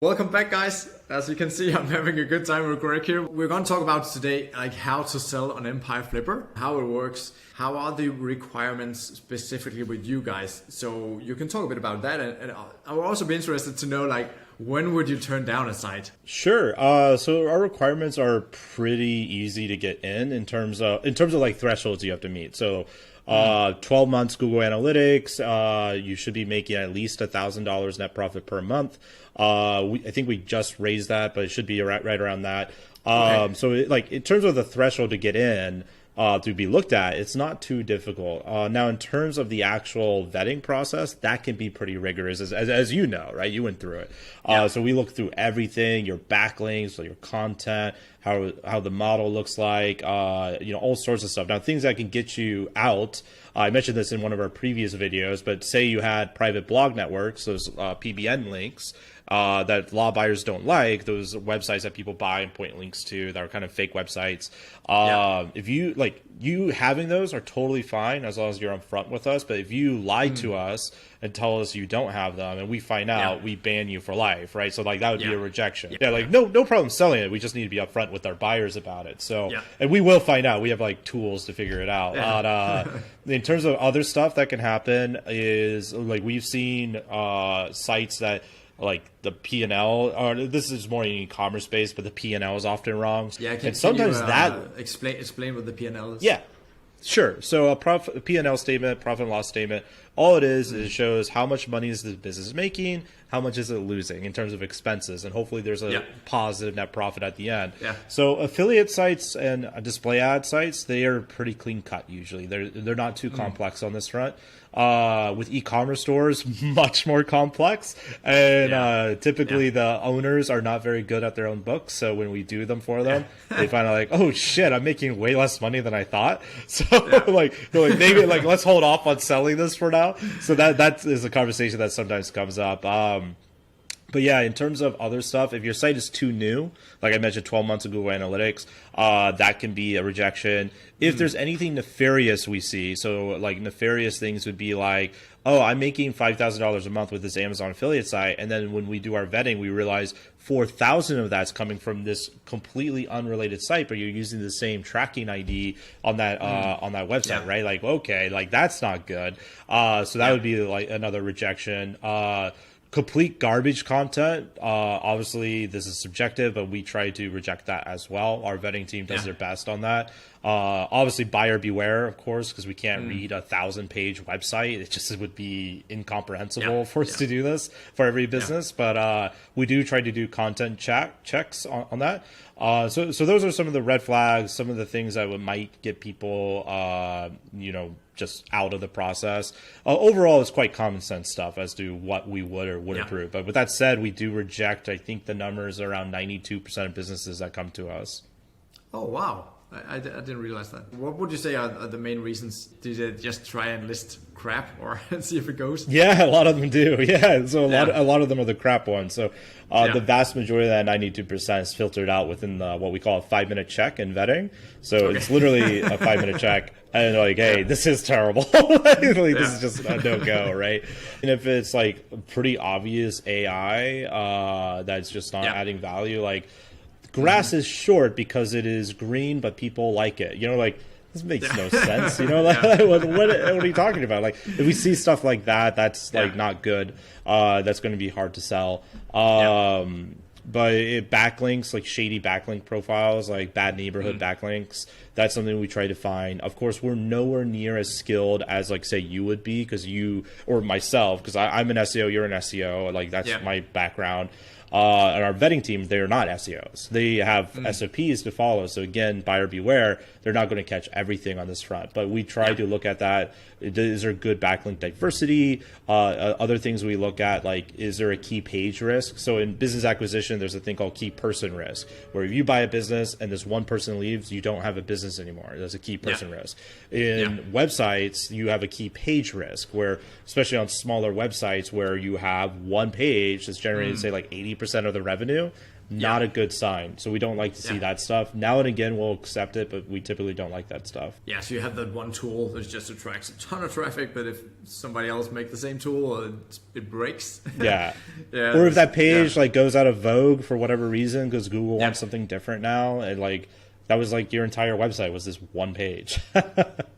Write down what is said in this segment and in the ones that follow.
Welcome back, guys. As you can see, I'm having a good time with Greg here. We're going to talk about today like how to sell on Empire Flipper, how it works, how are the requirements specifically with you guys. So you can talk a bit about that, and I would also be interested to know like when would you turn down a site? Sure. So our requirements are pretty easy to get in terms of like thresholds you have to meet. So 12 months Google Analytics, you should be making at least $1,000 net profit per month. I think we just raised that, but it should be right around that. Okay. So like in terms of the threshold to get in, to be looked at, it's not too difficult. Now, in terms of the actual vetting process, that can be pretty rigorous, as you know, right? You went through it. Yeah. So we look through everything, your backlinks, so your content, how the model looks like, all sorts of stuff. Now, things that can get you out. I mentioned this in one of our previous videos, but say you had private blog networks, those PBN links, that a lot of buyers don't like, those websites that people buy and point links to that are kind of fake websites. If you having those are totally fine as long as you're upfront with us. But if you lie to us and tell us you don't have them and we find out, we ban you for life, right? So like that would be a rejection. No problem selling it. We just need to be upfront with our buyers about it. So, and we will find out. We have like tools to figure it out. In terms of other stuff that can happen is like we've seen sites that like the P&L, or this is more in e-commerce space, but the P&L is often wrong. Yeah, and sometimes explain what the P&L is. Yeah, sure. So a P&L statement, profit and loss statement, all it is it shows how much money is the business making, how much is it losing in terms of expenses, and hopefully there's a positive net profit at the end. So affiliate sites and display ad sites, they are pretty clean cut usually. They're not too complex on this front. With e-commerce stores, much more complex, and typically the owners are not very good at their own books. So when we do them for them, they find out like, oh shit, I'm making way less money than I thought. So like maybe like let's hold off on selling this for now. So that is a conversation that sometimes comes up. But yeah, in terms of other stuff, if your site is too new, like I mentioned, 12 months of Google Analytics, that can be a rejection. If there's anything nefarious we see, so like nefarious things would be like, oh, I'm making $5,000 a month with this Amazon affiliate site. And then when we do our vetting, we realize 4,000 of that's coming from this completely unrelated site, but you're using the same tracking ID on that website, right? Like, okay, like that's not good. So that would be like another rejection. Complete garbage content. Obviously, this is subjective, but we try to reject that as well. Our vetting team does their best on that. Obviously, buyer beware, of course, because we can't read a 1,000-page website. It just would be incomprehensible for us to do this for every business. But we do try to do content checks on that. So those are some of the red flags, some of the things that might get people, just out of the process. Overall, it's quite common sense stuff as to what we would or wouldn't approve. But with that said, we do reject, I think the number is around 92% of businesses that come to us. Oh, wow. I didn't realize that. What would you say are the main reasons? Do they just try and list crap or see if it goes? Yeah, a lot of them do. Yeah, so a lot of them are the crap ones. So the vast majority of that 92% is filtered out within what we call a 5-minute check in vetting. So it's literally a 5-minute check. And like, hey, this is terrible. This is just a no-go, right? And if it's like pretty obvious AI that's just not adding value, like grass is short because it is green, but people like it. Like this makes no sense. What are you talking about? Like if we see stuff like that, that's like not good. That's going to be hard to sell. But backlinks, like shady backlink profiles, like bad neighborhood backlinks, that's something we try to find. Of course, we're nowhere near as skilled as like say you would be, because you or myself, because I'm an SEO, you're an SEO, like that's my background. And our vetting team, they're not SEOs. They have SOPs to follow. So again, buyer beware, they're not going to catch everything on this front. But we try to look at that. Is there good backlink diversity? Other things we look at, like, is there a key page risk? So in business acquisition, there's a thing called key person risk, where if you buy a business and this one person leaves, you don't have a business anymore. There's a key person risk. In websites, you have a key page risk, where especially on smaller websites where you have one page that's generating, say, like 80% of the revenue, not a good sign. So we don't like to see that stuff. Now and again, we'll accept it, but we typically don't like that stuff. Yeah, so you have that one tool that just attracts a ton of traffic, but if somebody else make the same tool, it breaks. Yeah. Or if that page like goes out of vogue for whatever reason, because Google wants something different now, and like that was like your entire website was this one page.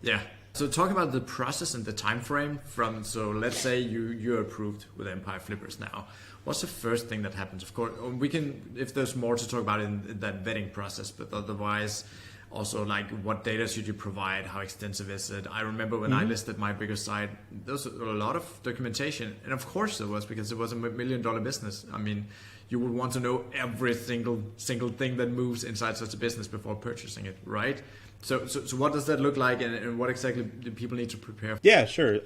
Yeah. So talk about the process and the time frame from, so let's say you're approved with Empire Flippers now. What's the first thing that happens? Of course, we can, if there's more to talk about in that vetting process, but otherwise also like what data should you provide? How extensive is it? I remember when I listed my bigger site, there was a lot of documentation. And of course there was, because it was $1 million business. I mean, you would want to know every single thing that moves inside such a business before purchasing it, right? So what does that look like, and what exactly do people need to prepare for? Yeah, sure.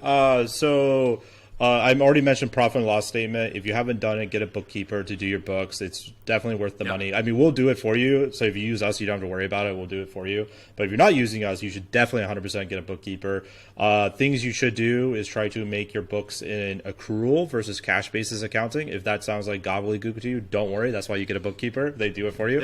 I've already mentioned profit and loss statement. If you haven't done it, get a bookkeeper to do your books. It's definitely worth the money. I mean, we'll do it for you. So if you use us, you don't have to worry about it. We'll do it for you. But if you're not using us, you should definitely 100% get a bookkeeper. Things you should do is try to make your books in accrual versus cash basis accounting. If that sounds like gobbledygook to you, don't worry. That's why you get a bookkeeper. They do it for you.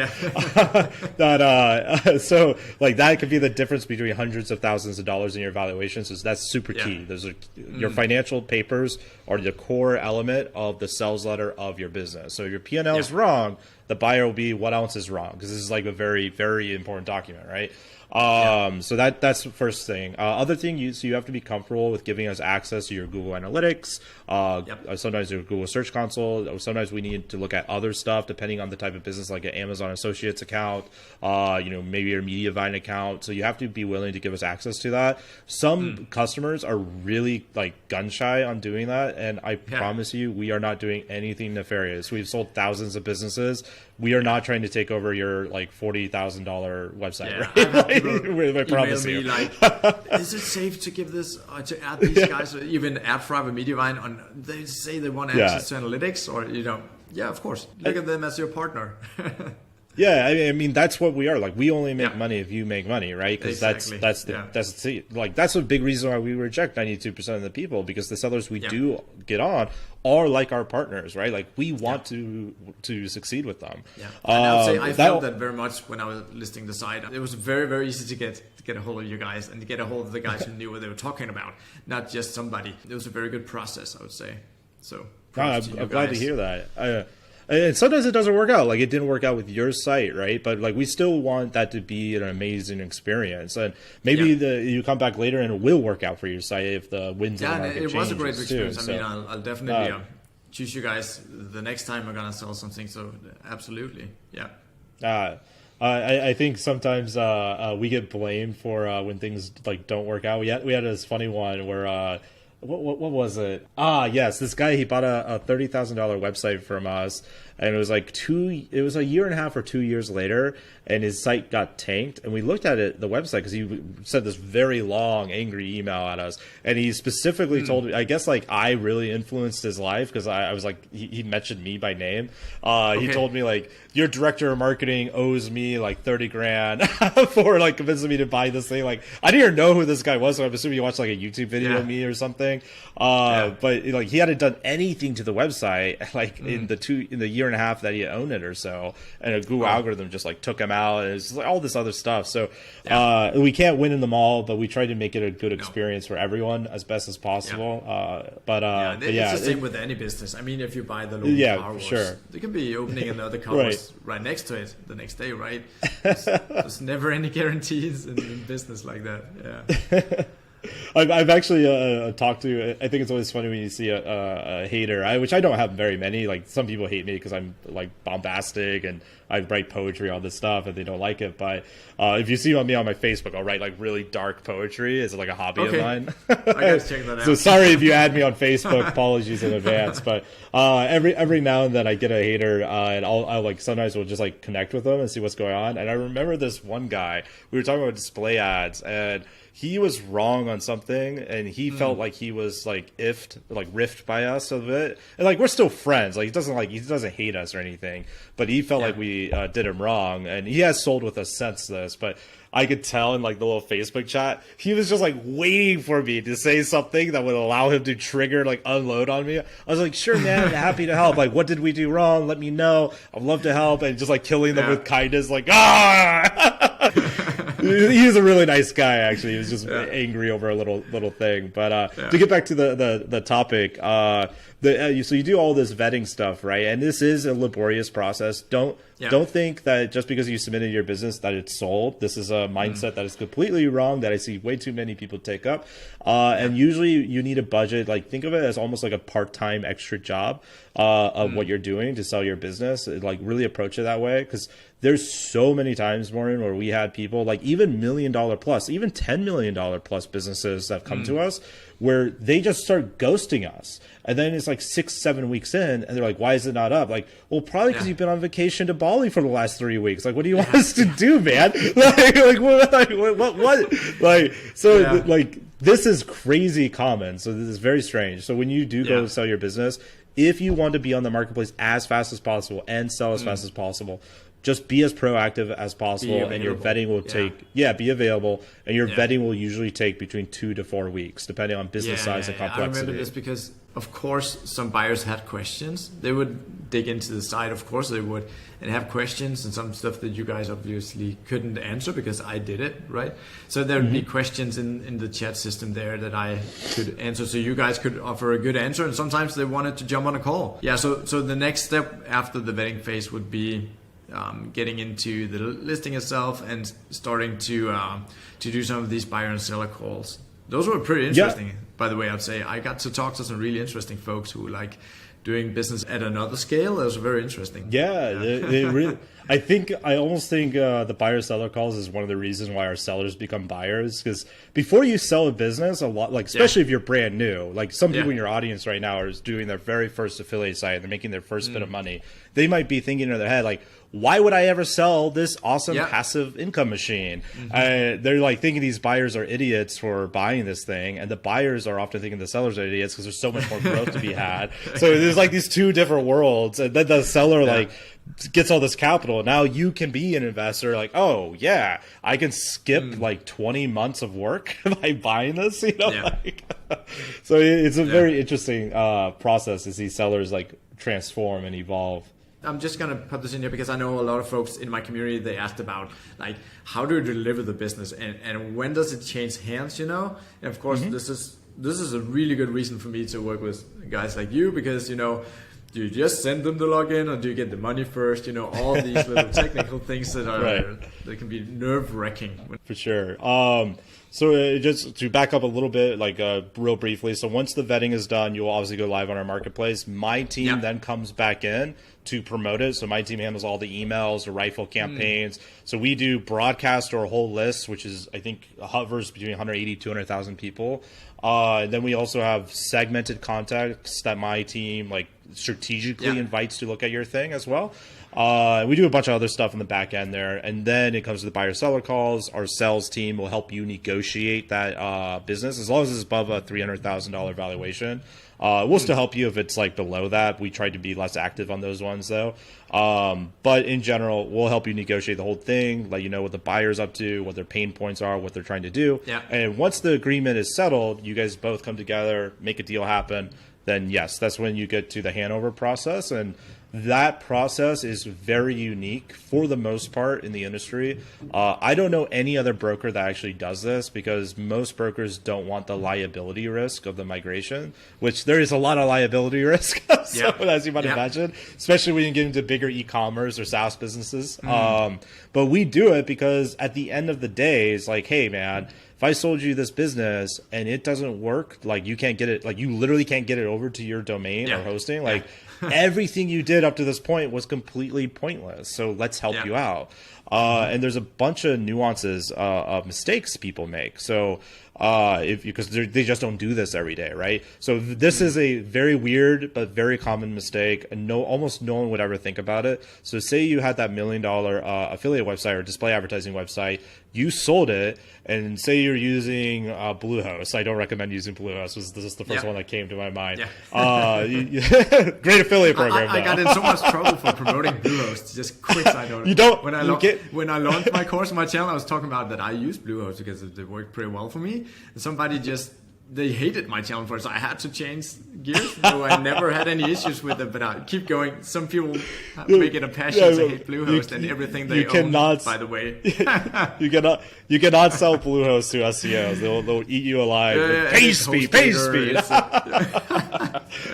So like that could be the difference between hundreds of thousands of dollars in your valuation. So that's super key. Those are your financial papers are the core element of the sales letter of your business. So if your P&L is wrong, the buyer will be, what else is wrong? Because this is like a very, very important document, right? So that's the first thing. Other thing, so you have to be comfortable with giving us access to your Google Analytics, sometimes your Google Search Console. Sometimes we need to look at other stuff depending on the type of business, like an Amazon Associates account, maybe your Mediavine account. So you have to be willing to give us access to that. Some customers are really like gun shy on doing that, and I promise you, we are not doing anything nefarious. We've sold thousands of businesses. We are not trying to take over your like $40,000 website, right? I promise you. Like, is it safe to give this to add these guys, or even AdThrive or Mediavine on? They say they want access to analytics, or of course, look at them as your partner. Yeah, I mean that's what we are. Like we only make money if you make money, right? Because that's a big reason why we reject 92% of the people, because the sellers we do get on are like our partners, right? Like we want to succeed with them. Yeah, and I would say I felt that very much when I was listing the site. It was very, very easy to get a hold of you guys and to get a hold of the guys who knew what they were talking about, not just somebody. It was a very good process, I would say. So I'm glad to hear that. And sometimes it doesn't work out. Like it didn't work out with your site, right? But like we still want that to be an amazing experience, and maybe you come back later and it will work out for your site if the winds of the market changes. It was a great experience. Too, I mean, I'll definitely choose you guys the next time I'm gonna sell something. So absolutely, I think sometimes we get blamed for when things like don't work out. We had this funny one where. What was it? Yes, this guy, he bought a $30,000 website from us, and it was like it was a year and a half or 2 years later, and his site got tanked. And we looked at the website, because he sent this very long, angry email at us, and he specifically told me, I guess like I really influenced his life, because I was like, he mentioned me by name. He told me like, your director of marketing owes me like 30 grand for like convincing me to buy this thing. Like I didn't even know who this guy was, so I'm assuming he watched like a YouTube video of me or something. But like he hadn't done anything to the website like in the year and a half that he owned it or so, and a Google algorithm just like took him out, and it's like all this other stuff. So we can't win in them all, but we try to make it a good experience for everyone as best as possible. It's the same with any business. I mean, if you buy the local car wash, they could be opening another car wash right next to it the next day, right? There's never any guarantees in business like that. I've actually talked to. I think it's always funny when you see a hater, which I don't have very many. Like some people hate me because I'm like bombastic and I write poetry, all this stuff, and they don't like it. But if you see me on my Facebook, I'll write like really dark poetry. It's like a hobby of mine. I gotta check that out. So sorry if you add me on Facebook. Apologies in advance. But every now and then I get a hater, and I'll like sometimes we'll just like connect with them and see what's going on. And I remember this one guy. We were talking about display ads, and he was wrong on something something, and he felt like he was like riffed by us a bit. And like we're still friends. Like he doesn't hate us or anything, but he felt like we did him wrong, and he has sold with us since this. But I could tell in like the little Facebook chat, he was just like waiting for me to say something that would allow him to trigger, like unload on me. I was like, sure, man, I'm happy to help. Like, what did we do wrong? Let me know. I'd love to help. And just like killing them with kindness, like, He's a really nice guy, actually. He was just angry over a little thing. But to get back to the topic, so you do all this vetting stuff, right? And this is a laborious process. Don't think that just because you submitted your business that it's sold. This is a mindset that is completely wrong that I see way too many people take up. And usually you need a budget. Like think of it as almost like a part-time extra job of what you're doing to sell your business. Like really approach it that way, because there's so many times, Maureen, where we had people like even $1 million plus, even $10 million plus businesses that come to us where they just start ghosting us. And then it's like 6-7 weeks in and they're like, why is it not up? Like, well, probably because you've been on vacation to Bali for the last 3 weeks. Like, what do you want us to do, man? What? Like, this is crazy common. So this is very strange. So when you do go sell your business, if you want to be on the marketplace as fast as possible and sell as fast as possible, just be as proactive as possible, and your vetting will be available, and your vetting will usually take between 2 to 4 weeks, depending on business size and complexity. I remember this because, of course, some buyers had questions. They would dig into the site, of course they would, and have questions and some stuff that you guys obviously couldn't answer because I did it, right? So there would be questions in the chat system there that I could answer, so you guys could offer a good answer, and sometimes they wanted to jump on a call. Yeah, so the next step after the vetting phase would be getting into the listing itself and starting to do some of these buyer and seller calls. Those were pretty interesting, by the way. I'd say I got to talk to some really interesting folks who like doing business at another scale. That was very interesting. They really. I almost think the buyer seller calls is one of the reasons why our sellers become buyers, because before you sell a business, a lot, like especially if you're brand new, like some people in your audience right now are doing their very first affiliate site, they're making their first bit of money. They might be thinking in their head like, why would I ever sell this awesome passive income machine? They're like thinking these buyers are idiots for buying this thing, and the buyers are often thinking the sellers are idiots because there's so much more growth to be had. So there's like these two different worlds, and then the seller like gets all this capital. Now you can be an investor like, oh yeah, I can skip like 20 months of work by buying this, you know? Like, so it's a very interesting process to see sellers like transform and evolve. I'm just going to put this in here because I know a lot of folks in my community, they asked about like, how do you deliver the business and when does it change hands, you know? And of course, this is a really good reason for me to work with guys like you, because, you know, do you just send them the login or do you get the money first? You know, all these little technical things that are that can be nerve-wracking. For sure. So just to back up a little bit, like real briefly. So once the vetting is done, you will obviously go live on our marketplace. My team then comes back in to promote it. So my team handles all the emails, the rifle campaigns. So we do broadcast our whole list, which is, I think, hovers between 180, 200,000 people. Then we also have segmented contacts that my team like strategically invites to look at your thing as well. We do a bunch of other stuff in the back end there. And then it comes to the buyer seller calls. Our sales team will help you negotiate that business as long as it's above a $300,000 valuation. We'll still help you if it's like below that. We try to be less active on those ones though. But in general, we'll help you negotiate the whole thing, let you know what the buyer's up to, what their pain points are, what they're trying to do. And once the agreement is settled, you guys both come together, make a deal happen. Then yes, that's when you get to the handover process. And that process is very unique for the most part in the industry. I don't know any other broker that actually does this, because most brokers don't want the liability risk of the migration, which there is a lot of liability risk, as you might imagine, especially when you get into bigger e-commerce or SaaS businesses. But we do it because at the end of the day, it's like, hey, man, if I sold you this business and it doesn't work, like you can't get it, like you literally can't get it over to your domain or hosting, like everything you did up to this point was completely pointless. So let's help you out. And there's a bunch of nuances of mistakes people make. So because they just don't do this every day, right? So this is a very weird but very common mistake, and almost no one would ever think about it. So say you had that $1 million affiliate website or display advertising website, you sold it, and say you're using Bluehost. I don't recommend using Bluehost. This is the first one that came to my mind. Great affiliate program. I got in so much trouble for promoting Bluehost. Just quick side note. You don't. When I launched my course on my channel, I was talking about that I use Bluehost because it worked pretty well for me. And somebody they hated my channel for it, so I had to change gears. So I never had any issues with it, but I keep going. Some people make it a passion to hate Bluehost and everything they own, by the way. you cannot sell Bluehost to SEOs. They'll eat you alive. Page speed.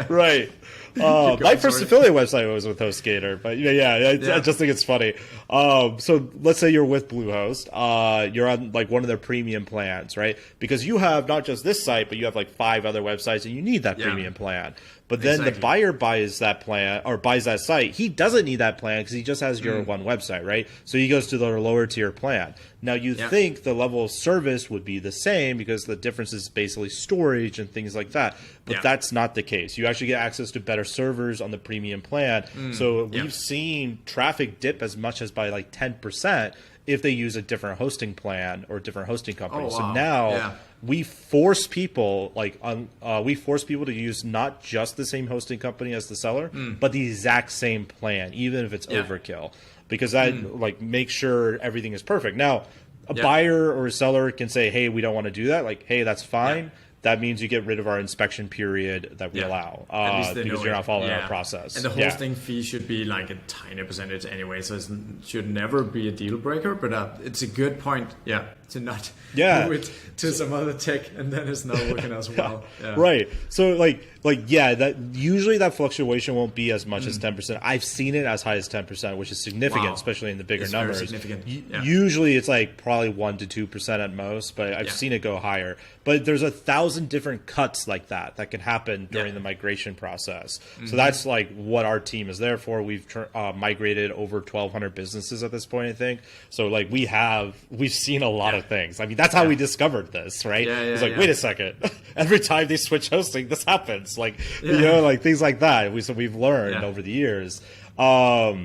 Right. My first affiliate website was with HostGator, but I just think it's funny. So let's say you're with Bluehost, you're on like one of their premium plans, right? Because you have not just this site, but you have like 5 other websites, and you need that premium plan. But then the buyer buys that plan or buys that site. He doesn't need that plan because he just has your one website, right? So he goes to the lower tier plan. Now you think the level of service would be the same because the difference is basically storage and things like that. But that's not the case. You actually get access to better servers on the premium plan. So we've seen traffic dip as much as by like 10% if they use a different hosting plan or different hosting company. Oh, wow. So now we force people to use not just the same hosting company as the seller, but the exact same plan, even if it's overkill, because that like makes sure everything is perfect. Now, a buyer or a seller can say, "Hey, we don't want to do that." Like, "Hey, that's fine." That means you get rid of our inspection period that we allow because you're not following our process. And the hosting fee should be like a tiny percentage anyway, so it should never be a deal breaker. But it's a good point, to not move it to some other tech and then it's not working as well. Right. So that usually that fluctuation won't be as much as 10%. I've seen it as high as 10%, which is significant, especially in the bigger numbers. Very significant. Usually it's like probably 1 to 2% at most, but I've seen it go higher. But there's 1,000 different cuts like that can happen during the migration process. So that's like what our team is there for. We've migrated over 1,200 businesses at this point, I think. So like we've seen a lot of things. I mean, that's how we discovered this, right? It's like, wait a second. Every time they switch hosting, this happens. Like, like things like that. We've learned over the years. So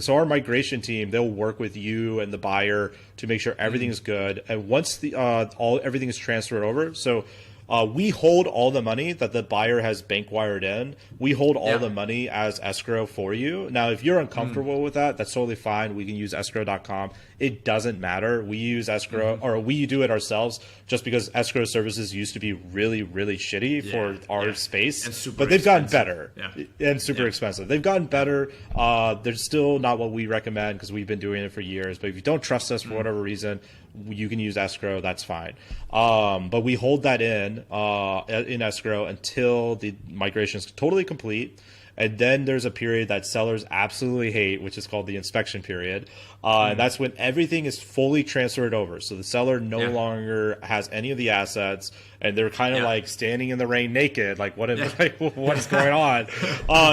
our migration team, they'll work with you and the buyer to make sure everything is good. And once everything is transferred over, so we hold all the money that the buyer has bank wired in. We hold all the money as escrow for you. Now, if you're uncomfortable with that, that's totally fine. We can use escrow.com. It doesn't matter. We use escrow or we do it ourselves just because escrow services used to be really, really shitty for our space. But they've gotten better and super expensive. They've gotten better. They're still not what we recommend because we've been doing it for years. But if you don't trust us for whatever reason, you can use escrow. That's fine. But we hold that in escrow until the migration is totally complete. And then there's a period that sellers absolutely hate, which is called the inspection period. And that's when everything is fully transferred over. So the seller no longer has any of the assets, and they're kind of like standing in the rain naked. Like, what is going on?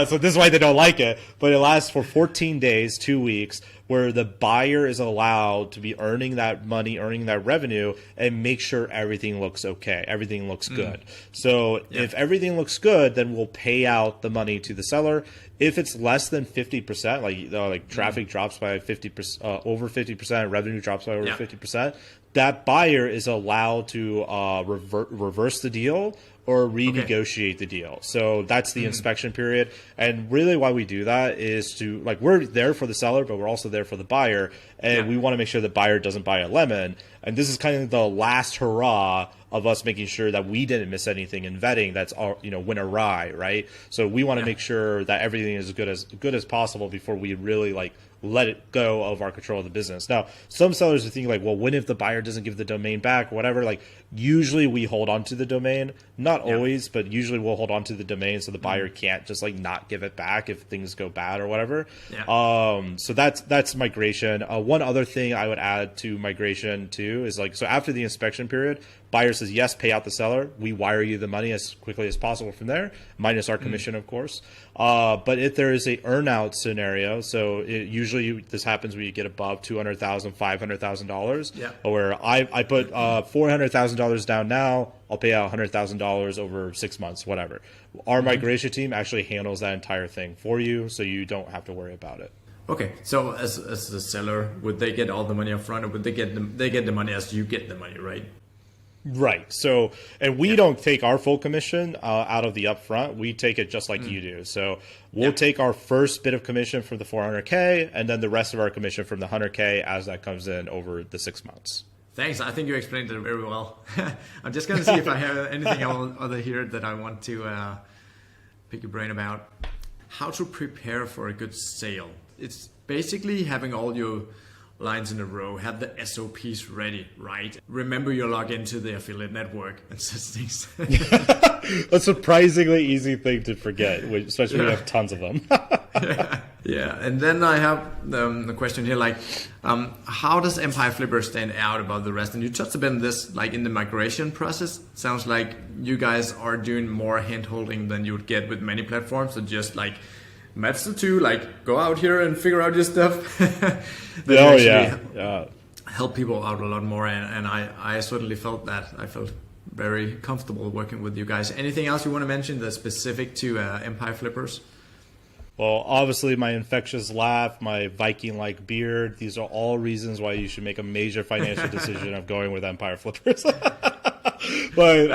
So this is why they don't like it. But it lasts for 14 days, 2 weeks, where the buyer is allowed to be earning that money, earning that revenue, and make sure everything looks okay. Everything looks good. So if everything looks good, then we'll pay out the money to the seller. If it's less than 50%, like traffic drops by 50%, over 50%, revenue drops by over 50%, that buyer is allowed to reverse the deal or renegotiate the deal. So that's the inspection period. And really why we do that is to, like, we're there for the seller, but we're also there for the buyer. And we want to make sure the buyer doesn't buy a lemon. And this is kind of the last hurrah of us making sure that we didn't miss anything in vetting that's went awry, right? So we want to make sure that everything is as good as possible before we really let it go of our control of the business. Now, some sellers are thinking like, well, when if the buyer doesn't give the domain back or whatever? Like, usually we hold on to the domain, not always, but usually we'll hold on to the domain so the buyer can't just not give it back if things go bad or whatever. So that's migration. One other thing I would add to migration too is so after the inspection period, buyer says yes, pay out the seller, we wire you the money as quickly as possible from there, minus our commission, of course. But if there is a earnout scenario, so usually this happens when you get above $200,000, $500,000, where I put $400,000 down now, I'll pay out $100,000 over 6 months, whatever. Our migration team actually handles that entire thing for you, so you don't have to worry about it. Okay, so as the seller, would they get all the money up front, or would they get the money as you get the money, right? Right. So, and we don't take our full commission out of the upfront. We take it just like you do. So we'll take our first bit of commission from the 400K, and then the rest of our commission from the 100K as that comes in over the 6 months. Thanks. I think you explained it very well. I'm just going to see if I have anything other here that I want to pick your brain about. How to prepare for a good sale. It's basically having all your lines in a row, have the SOPs ready, right? Remember your login to the affiliate network and such things. A surprisingly easy thing to forget, especially when you have tons of them. Yeah, and then I have the question here, like, how does Empire Flipper stand out above the rest? And you touched a bit on this, like in the migration process. Sounds like you guys are doing more hand-holding than you would get with many platforms, so just like match the two, like go out here and figure out your stuff. Help people out a lot more, and I certainly felt that. I felt very comfortable working with you guys. Anything else you want to mention that's specific to Empire Flippers? Well, obviously my infectious laugh, my Viking-like beard, these are all reasons why you should make a major financial decision of going with Empire Flippers. But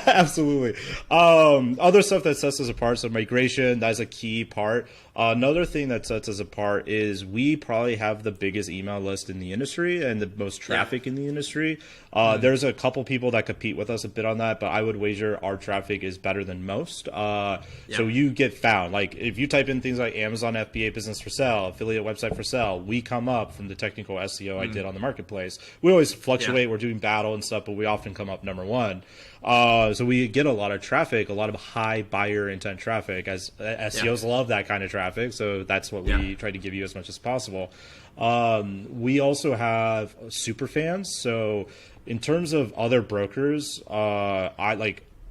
absolutely. Other stuff that sets us apart, so migration, that's a key part. Another thing that sets us apart is we probably have the biggest email list in the industry and the most traffic in the industry. There's a couple people that compete with us a bit on that, but I would wager our traffic is better than most. So you get found. Like if you type in things like Amazon FBA business for sale, affiliate website for sale, we come up from the technical SEO I did on the marketplace. We always fluctuate. We're doing battle and stuff, but we often come up number one. So we get a lot of traffic, a lot of high buyer intent traffic, as SEOs love that kind of traffic. So that's what we try to give you as much as possible. We also have super fans. So in terms of other brokers, I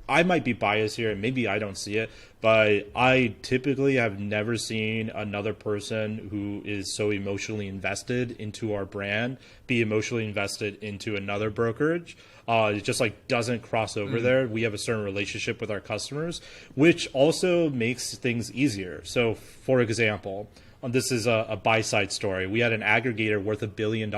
might be biased here and maybe I don't see it, but I typically have never seen another person who is so emotionally invested into our brand be emotionally invested into another brokerage. It just like doesn't cross over there. We have a certain relationship with our customers, which also makes things easier. So for example, this is a buy-side story. We had an aggregator worth $1 billion.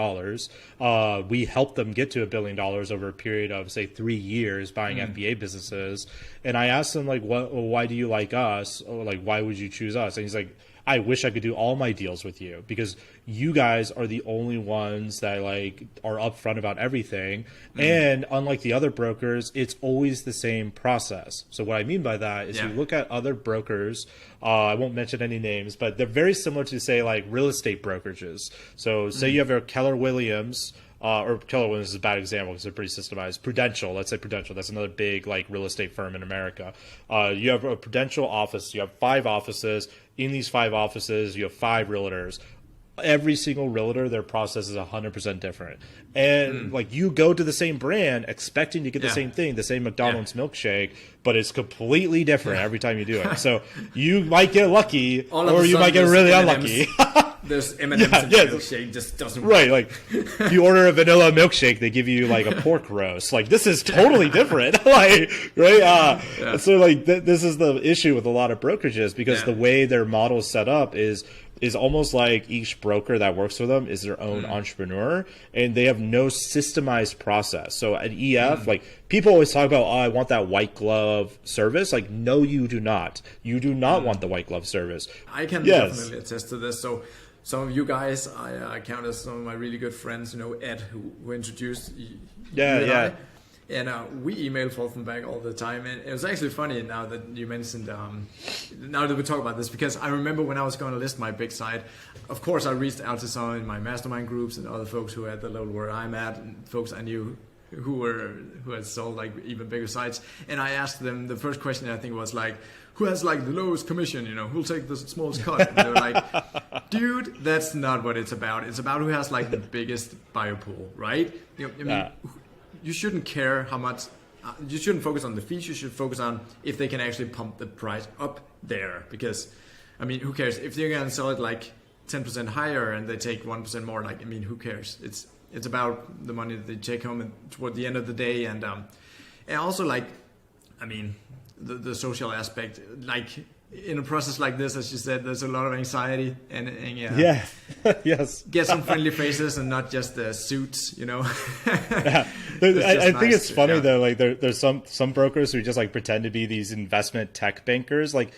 We helped them get to $1 billion over a period of, say, 3 years buying FBA businesses. And I asked him, like, why do you like us? Or, like, why would you choose us? And he's like, I wish I could do all my deals with you because you guys are the only ones that like are upfront about everything. And unlike the other brokers, it's always the same process. So what I mean by that is you look at other brokers, I won't mention any names, but they're very similar to say like real estate brokerages. So say you have a Keller Williams, or Keller Williams is a bad example because they're pretty systemized. Prudential, let's say Prudential, that's another big like real estate firm in America. You have a Prudential office, you have 5 offices. In these 5 offices, you have 5 realtors. Every single realtor, their process is 100% different. And like you go to the same brand expecting to get the same thing, the same McDonald's milkshake, but it's completely different every time you do it. So you might get lucky or you might get really unlucky. There's M&M's in the milkshake just doesn't work. Right, like you order a vanilla milkshake, they give you like a pork roast. Like this is totally different. Like, right? So like this is the issue with a lot of brokerages because the way their model is set up is almost like each broker that works for them is their own entrepreneur and they have no systemized process. So at EF, like people always talk about, oh, I want that white glove service. Like, no, you do not. You do not want the white glove service. I can definitely attest to this. So some of you guys, I count as some of my really good friends, you know, Ed, who introduced you and I. And we email forth and back all the time. And it was actually funny now that you mentioned, now that we talk about this, because I remember when I was going to list my big site, of course, I reached out to some in my mastermind groups and other folks who had the level where I'm at, and folks I knew who had sold like even bigger sites. And I asked them, the first question I think was like, who has like the lowest commission, you know, who'll take the smallest cut? And they're like, dude, that's not what it's about. It's about who has like the biggest buyer pool, right? You know, I mean, you shouldn't care how much. You shouldn't focus on the fees. You should focus on if they can actually pump the price up there. Because, I mean, who cares if they're gonna sell it like 10% higher and they take 1% more? Like, I mean, who cares? It's about the money that they take home toward the end of the day, and also like, I mean, the social aspect, like. In a process like this, as you said, there's a lot of anxiety and yeah. Yes, get some friendly faces and not just the suits, you know. Yeah. I think it's funny though. Like there's some brokers who just like pretend to be these investment tech bankers. Like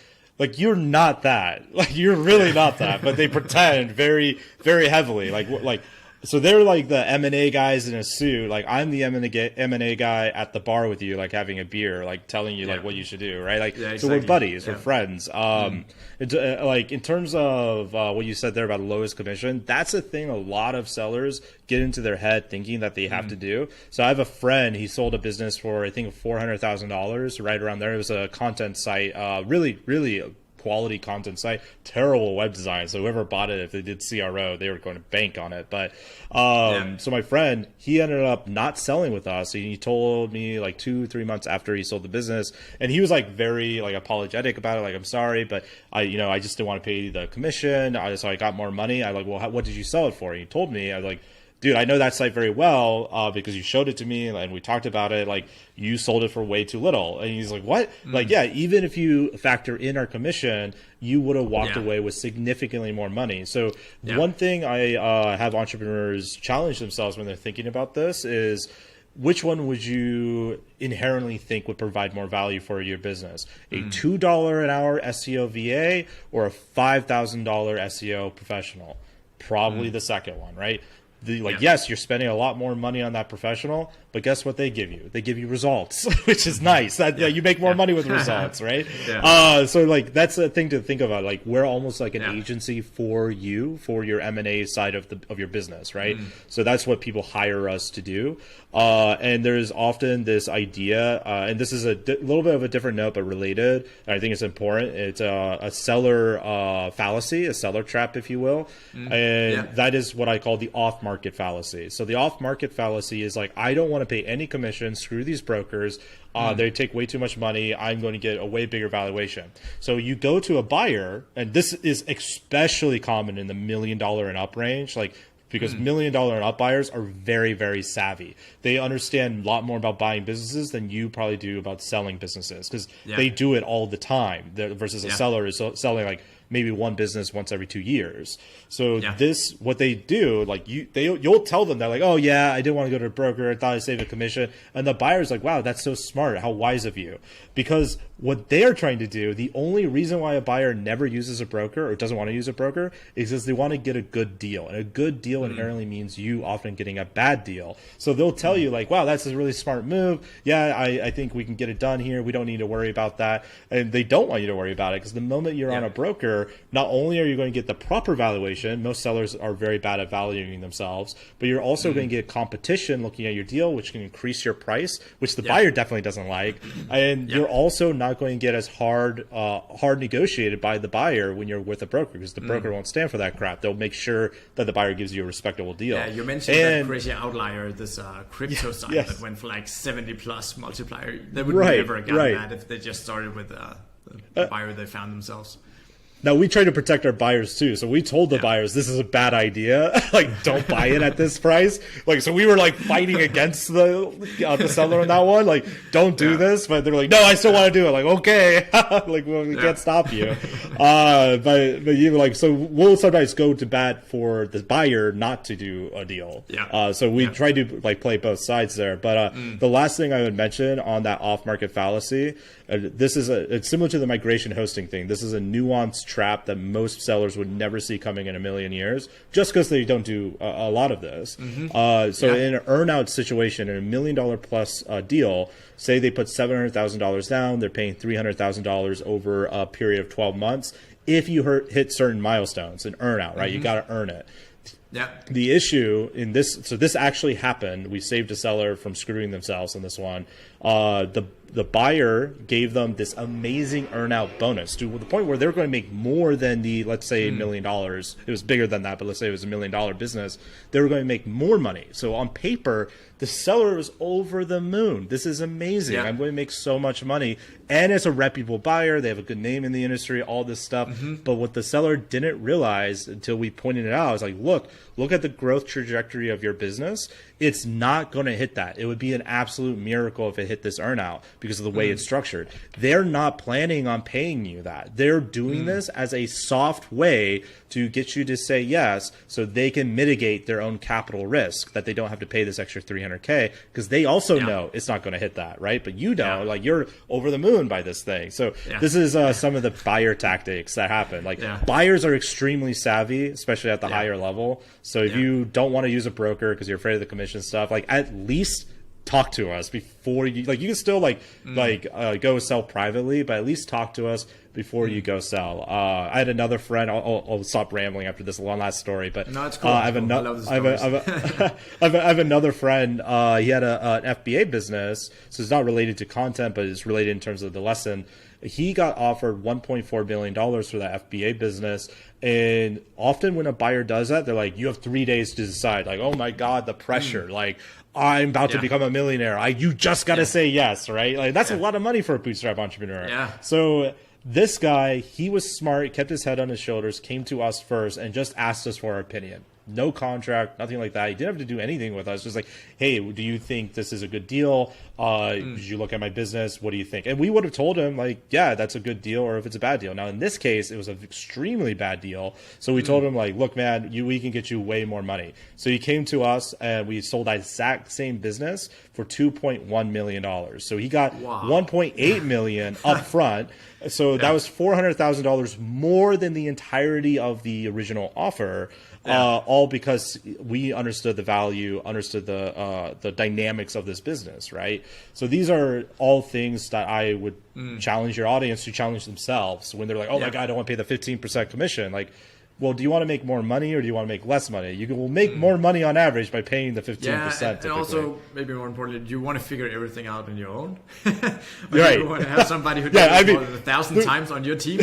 you're not that. Like you're really not that. But they pretend very very heavily. Like. So they're like the M&A guys in a suit. Like I'm the M&A guy at the bar with you, like having a beer, like telling you like what you should do, right? Like exactly. So we're buddies, we're friends. Like in terms of what you said there about lowest commission, that's a thing a lot of sellers get into their head thinking that they have to do. So I have a friend, he sold a business for I think $400,000, right around there. It was a content site, really quality content site, terrible web design. So whoever bought it, if they did CRO, they were going to bank on it. But so my friend, he ended up not selling with us. He told me like 2-3 months after he sold the business, and he was like very like apologetic about it. Like, I'm sorry, but I just didn't want to pay the commission. So I got more money. I like, well, what did you sell it for? And he told me, I was like, dude, I know that site very well because you showed it to me and we talked about it. Like, you sold it for way too little. And he's like, what? Like, yeah, even if you factor in our commission, you would have walked away with significantly more money. So one thing I have entrepreneurs challenge themselves when they're thinking about this is, which one would you inherently think would provide more value for your business? A $2 an hour SEO VA or a $5,000 SEO professional? Probably the second one, right? Yes, you're spending a lot more money on that professional, but guess what they give you? They give you results, which is nice. You make more money with results, right? So like that's a thing to think about. Like, we're almost like an agency for you, for your M&A side of your business, right? So that's what people hire us to do. And there's often this idea, and this is a little bit of a different note, but related. And I think it's important. It's a seller fallacy, a seller trap, if you will. And that is what I call the off-market fallacy. So the off-market fallacy is like, I don't want to pay any commission. Screw these brokers. They take way too much money. I'm going to get a way bigger valuation. So you go to a buyer, and this is especially common in the $1 million and up range. Like, because $1 million and up buyers are very, very savvy. They understand a lot more about buying businesses than you probably do about selling businesses, because they do it all the time. Versus a seller is selling like maybe one business once every 2 years. So this, what they do, like you'll tell them, they're like, oh yeah, I didn't want to go to a broker. I thought I'd save a commission. And the buyer's like, wow, that's so smart. How wise of you. Because what they're trying to do, the only reason why a buyer never uses a broker or doesn't want to use a broker is because they want to get a good deal. And a good deal inherently means you often getting a bad deal. So they'll tell you like, wow, that's a really smart move. Yeah, I think we can get it done here. We don't need to worry about that. And they don't want you to worry about it, because the moment you're on a broker, not only are you going to get the proper valuation, most sellers are very bad at valuing themselves, but you're also going to get competition looking at your deal, which can increase your price, which the buyer definitely doesn't like. And you're also not going to get as hard negotiated by the buyer when you're with a broker, because the broker won't stand for that crap. They'll make sure that the buyer gives you a respectable deal. Yeah, you mentioned that crazy outlier, this crypto site that went for like 70 plus multiplier. They would never have gotten that if they just started with the buyer they found themselves. Now, we try to protect our buyers too. So we told the buyers, this is a bad idea. Like, don't buy it at this price. Like, so we were like fighting against the seller on that one. Like, don't do this. But they're like, no, I still want to do it. Like, okay. Like, well, we can't stop you. But you like, so we'll sometimes go to bat for the buyer not to do a deal. So we try to like play both sides there. But the last thing I would mention on that off-market fallacy, it's similar to the migration hosting thing. This is a nuanced trap that most sellers would never see coming in a million years, just because they don't do a lot of this. In an earn-out situation, in a $1 million plus deal, say they put $700,000 down, they're paying $300,000 over a period of 12 months. If you hit certain milestones, an earn-out, right? You got to earn it. The issue in this, so this actually happened. We saved a seller from screwing themselves on this one. the buyer gave them this amazing earnout bonus to the point where they're going to make more than the, let's say, $1 million. It was bigger than that, but let's say it was $1 million business. They were going to make more money. So on paper, the seller was over the moon. This is amazing. I'm going to make so much money. And it's a reputable buyer. They have a good name in the industry, all this stuff. But what the seller didn't realize until we pointed it out is like, look at the growth trajectory of your business. It's not going to hit that. It would be an absolute miracle if it hit this earnout because of the way it's structured. They're not planning on paying you that. They're doing this as a soft way to get you to say yes so they can mitigate their own capital risk, that they don't have to pay this extra $300K because they also know it's not going to hit that, right? But you know, like you're over the moon by this thing. So this is some of the buyer tactics that happen. Like buyers are extremely savvy, especially at the higher level. So if you don't want to use a broker because you're afraid of the commission stuff, like at least talk to us before you, like you can still go sell privately, but at least talk to us before you go sell. I had another friend. I'll stop rambling after this one last story, but no, it's cool. I have another friend. He had an FBA business, so it's not related to content, but it's related in terms of the lesson. He got offered $1.4 million for that FBA business. And often when a buyer does that, they're like, you have 3 days to decide. Like, oh my God, the pressure. Like, I'm about to become a millionaire. You just got to say yes, right? Like, that's a lot of money for a bootstrap entrepreneur. So this guy, he was smart, kept his head on his shoulders, came to us first, and just asked us for our opinion. No contract, nothing like that. He didn't have to do anything with us. Just like, hey, do you think this is a good deal? Did you look at my business? What do you think? And we would have told him, like, yeah, that's a good deal, or if it's a bad deal. Now, in this case, it was an extremely bad deal. So we told him, like, look, man, we can get you way more money. So he came to us, and we sold that exact same business for $2.1 million. So he got $1.8 million up front. So that was $400,000 more than the entirety of the original offer. All because we understood the value, understood the dynamics of this business, right? So these are all things that I would challenge your audience to challenge themselves when they're like, oh my God, I don't want to pay the 15% commission. Like, well, do you want to make more money or do you want to make less money? You will make more money on average by paying the 15%. And also, maybe more importantly, do you want to figure everything out on your own? Right. Do you want to have somebody who does it more than 1,000 times on your team?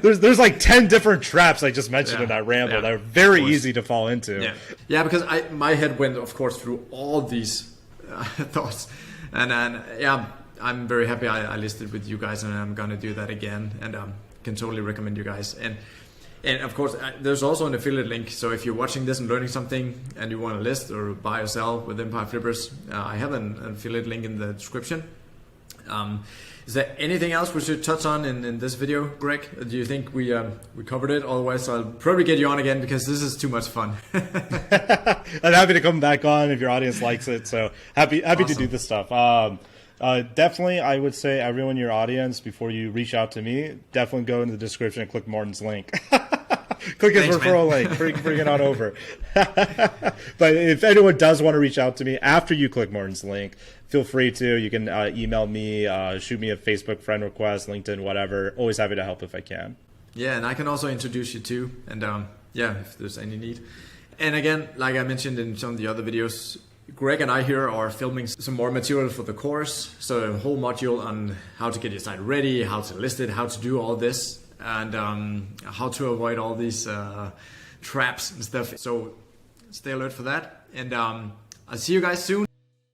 there's like 10 different traps I just mentioned in that ramble that are very easy to fall into. Yeah, because my head went, of course, through all these thoughts. And I'm very happy I listed with you guys, and I'm going to do that again. And can totally recommend you guys. And of course, there's also an affiliate link. So if you're watching this and learning something and you want to list or buy or sell with Empire Flippers, I have an affiliate link in the description. Is there anything else we should touch on in this video, Greg? Do you think we covered it? Otherwise, I'll probably get you on again because this is too much fun. I'm happy to come back on if your audience likes it. So happy to do this stuff. Definitely, I would say everyone in your audience, before you reach out to me, definitely go in the description and click Morten's link. Click his referral link. Bring it on over. But if anyone does want to reach out to me after you click Morten's link, feel free to. You can email me, shoot me a Facebook friend request, LinkedIn, whatever. Always happy to help if I can. Yeah, and I can also introduce you too. And if there's any need. And again, like I mentioned in some of the other videos, Greg and I here are filming some more material for the course. So a whole module on how to get your site ready, how to list it, how to do all this, and how to avoid all these traps and stuff. So stay alert for that. And I'll see you guys soon.